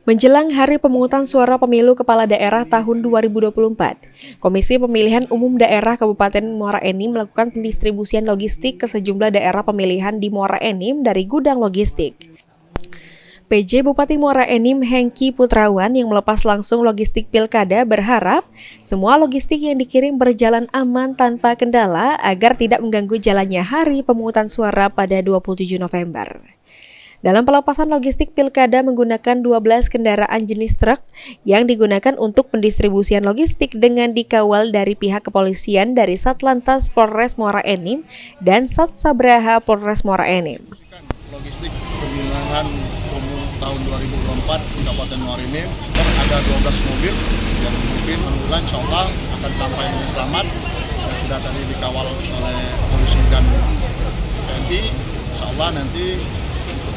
Menjelang hari pemungutan suara pemilu kepala daerah tahun 2024, Komisi Pemilihan Umum Daerah Kabupaten Muara Enim melakukan pendistribusian logistik ke sejumlah daerah pemilihan di Muara Enim dari gudang logistik. PJ Bupati Muara Enim Hengki Putrawan yang melepas langsung logistik pilkada berharap semua logistik yang dikirim berjalan aman tanpa kendala agar tidak mengganggu jalannya hari pemungutan suara pada 27 November. Dalam pelepasan logistik pilkada menggunakan 12 kendaraan jenis truk yang digunakan untuk pendistribusian logistik dengan dikawal dari pihak kepolisian dari Satlantas Polres Muara Enim dan Satsabraha Polres Muara Enim. Logistik pemilihan umum tahun 2024 di Kabupaten Muara Enim ada 12 mobil yang mungkin alhamdulillah insya Allah akan sampai dengan selamat dan sudah tadi dikawal oleh polisi dan TNI. Insya Allah nanti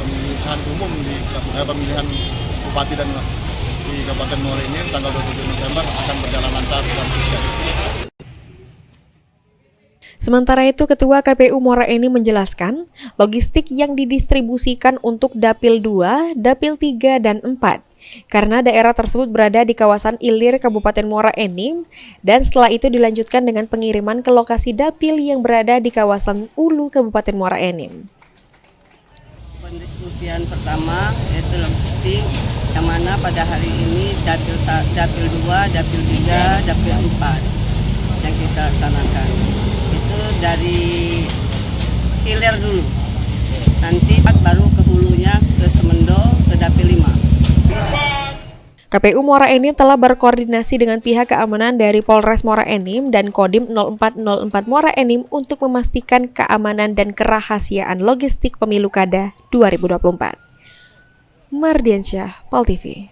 pemilihan umum di pemilihan bupati dan di Kabupaten Muara Enim tanggal 27 November akan berjalan lancar dan sukses. Sementara itu, Ketua KPU Muara Enim menjelaskan, logistik yang didistribusikan untuk Dapil 2, Dapil 3, dan 4, karena daerah tersebut berada di kawasan Ilir Kabupaten Muara Enim, dan setelah itu dilanjutkan dengan pengiriman ke lokasi Dapil yang berada di kawasan Ulu Kabupaten Muara Enim. Pendistribusian pertama yaitu logistik yang mana pada hari ini dapil 2, dapil 3, dapil 4 yang kita laksanakan. Itu dari hilir dulu. Nanti baru ke hulunya ke Semendo ke dapil 5. KPU Muara Enim telah berkoordinasi dengan pihak keamanan dari Polres Muara Enim dan Kodim 0404 Muara Enim untuk memastikan keamanan dan kerahasiaan logistik pemilu kada 2024. Mardiansyah, Pol TV.